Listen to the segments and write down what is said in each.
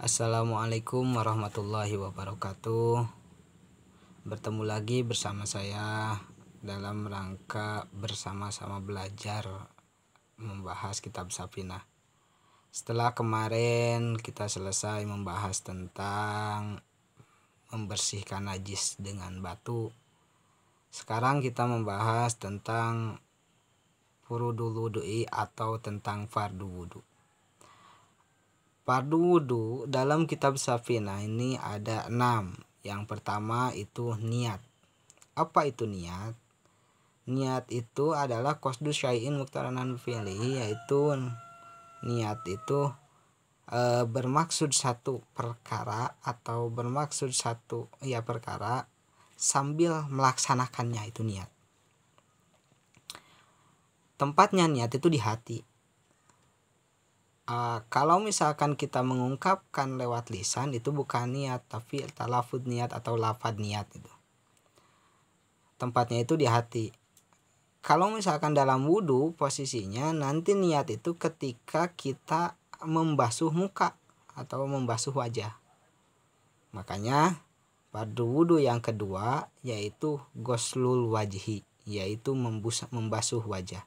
Assalamualaikum warahmatullahi wabarakatuh. Bertemu lagi bersama saya dalam rangka bersama-sama belajar membahas kitab Safinah. Setelah kemarin kita selesai membahas tentang membersihkan najis dengan batu, sekarang kita membahas tentang furudul wudu'i atau tentang fardu wudu. Fardu wudu dalam kitab Safinah ini ada 6. Yang pertama itu niat. Apa itu niat? Niat itu adalah qasdu syai'in muqtaranan fi'lihi, yaitu niat itu bermaksud satu perkara atau bermaksud satu perkara sambil melaksanakannya, itu niat. Tempatnya niat itu di hati. Kalau misalkan kita mengungkapkan lewat lisan itu bukan niat, tapi talafud niat atau lafad niat itu. Tempatnya itu di hati. Kalau misalkan dalam wudhu posisinya nanti niat itu ketika kita membasuh muka atau membasuh wajah. Makanya pada wudhu yang kedua yaitu ghuslul wajhi, yaitu membasuh wajah.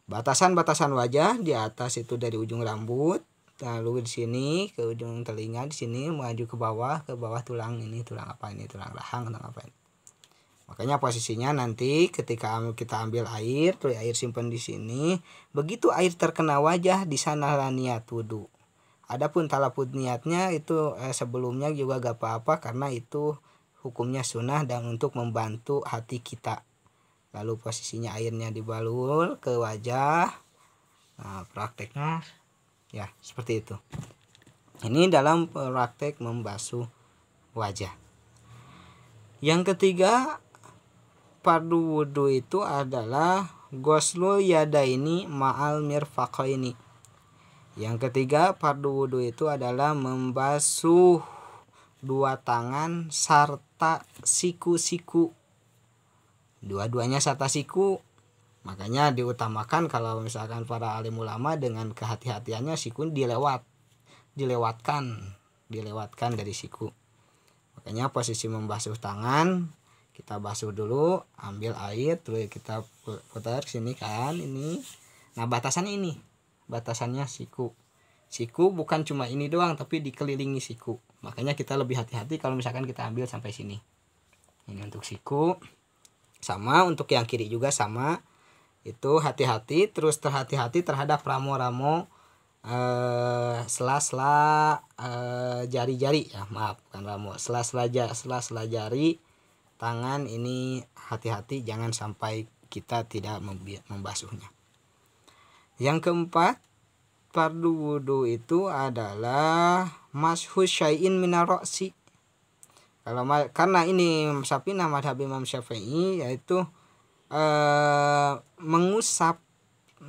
Batasan-batasan wajah di atas itu dari ujung rambut, lalu di sini ke ujung telinga, di sini maju ke bawah tulang ini, tulang apa ini, tulang rahang, tulang apa ini. Makanya posisinya nanti ketika kita ambil air, tuh air simpan di sini, begitu air terkena wajah di sanalah niat wudu. Adapun talafud niatnya itu sebelumnya juga gak apa-apa karena itu hukumnya sunnah dan untuk membantu hati kita. Lalu posisinya airnya dibalur ke wajah. Nah, prakteknya ya seperti itu. Ini dalam praktek membasuh wajah. Yang ketiga, fardu wudu itu adalah ghuslul yadaini ma'al mirfaqaini. Yang ketiga, fardu wudu itu adalah membasuh dua tangan serta siku-siku. Dua-duanya serta siku. Makanya diutamakan kalau misalkan para alim ulama dengan kehati-hatiannya siku dilewatkan dari siku. Makanya posisi membasuh tangan, kita basuh dulu, ambil air, terus kita putar sini kan ini. Nah, batasannya ini. Batasannya siku. Siku bukan cuma ini doang tapi dikelilingi siku. Makanya kita lebih hati-hati kalau misalkan kita ambil sampai sini. Ini untuk siku. Sama untuk yang kiri juga sama. Itu hati-hati, terus terhati-hati terhadap ramo-ramo sela-sela jari-jari ya, maaf bukan ramo, sela-sela jari tangan ini, hati-hati jangan sampai kita tidak membasuhnya. Yang keempat, fardu wudu itu adalah mashu syai'in minar ra'si. Karena ini Safinah madhab Imam Syafi'i, yaitu mengusap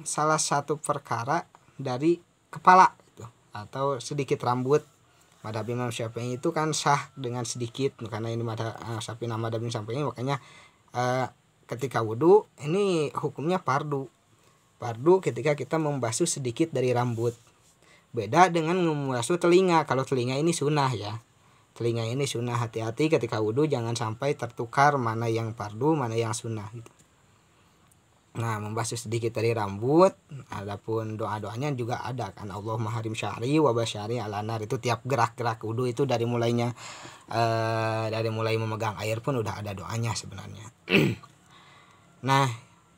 salah satu perkara dari kepala gitu, atau sedikit rambut. Madhab Imam Syafi'i itu kan sah dengan sedikit, karena ini Safinah madhab Imam Syafi'i, makanya ketika wudhu ini hukumnya fardu ketika kita membasuh sedikit dari rambut. Beda dengan membasuh telinga. Kalau telinga ini sunnah ya. Telinga ini sunnah, hati-hati ketika wudhu jangan sampai tertukar mana yang fardu mana yang sunnah gitu. Nah, membasuh sedikit dari rambut. Adapun doa-doanya juga ada kan, Allahumma harim sya'ri wa basyari ala nar. Itu tiap gerak-gerak wudhu itu dari mulai memegang air pun udah ada doanya sebenarnya. Nah,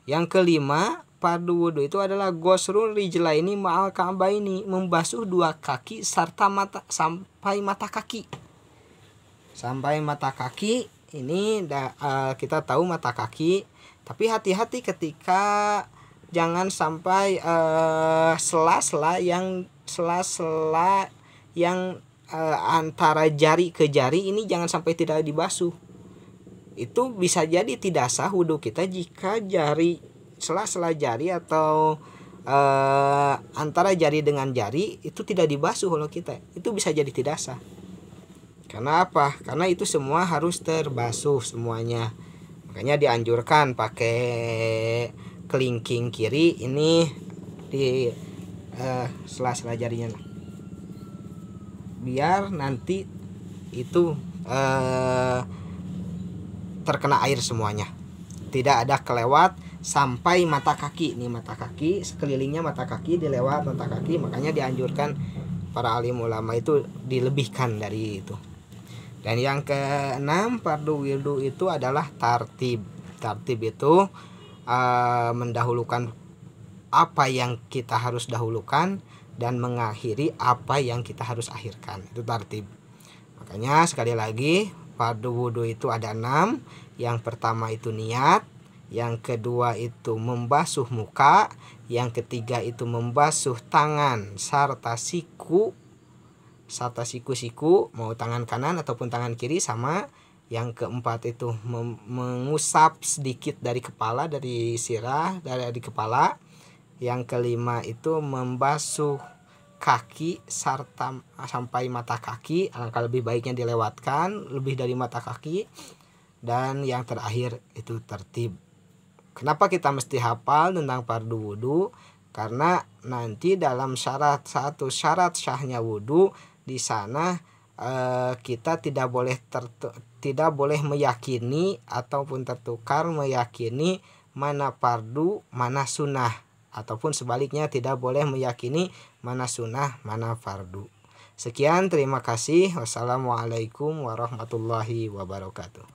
yang kelima, fardu wudhu itu adalah ghusrul rijlaini ma'al ka'baini, membasuh dua kaki serta sampai mata kaki. Sampai mata kaki ini kita tahu mata kaki, tapi hati-hati ketika jangan sampai sela-sela yang antara jari ke jari ini jangan sampai tidak dibasuh. Itu bisa jadi tidak sah wudhu kita jika sela-sela jari atau antara jari dengan jari itu tidak dibasuh oleh kita. Itu bisa jadi tidak sah. Karena apa? Karena itu semua harus terbasuh semuanya. Makanya dianjurkan pakai kelingking kiri ini di sela-sela jarinya. biar nanti itu terkena air semuanya, tidak ada kelewat sampai mata kaki. Nih mata kaki, sekelilingnya mata kaki, dilewat mata kaki, makanya dianjurkan para alim ulama itu dilebihkan dari itu. Dan yang keenam, fardu wudu itu adalah tartib. Tartib itu mendahulukan apa yang kita harus dahulukan dan mengakhiri apa yang kita harus akhirkan, itu tartib. Makanya sekali lagi, fardu wudu itu ada 6. Yang pertama itu niat, yang kedua itu membasuh muka, yang ketiga itu membasuh tangan serta siku, mau tangan kanan ataupun tangan kiri sama. Yang keempat itu mengusap sedikit dari kepala, dari sirah, dari kepala. Yang kelima itu membasuh kaki serta sampai mata kaki, alangkah lebih baiknya dilewatkan lebih dari mata kaki. Dan yang terakhir itu tertib. Kenapa kita mesti hafal tentang fardu wudu? Karena nanti dalam syarat syahnya wudu, di sana kita tidak boleh meyakini ataupun tertukar meyakini mana fardu mana sunnah, ataupun sebaliknya tidak boleh meyakini mana sunnah mana fardu. Sekian, terima kasih. Wassalamualaikum warahmatullahi wabarakatuh.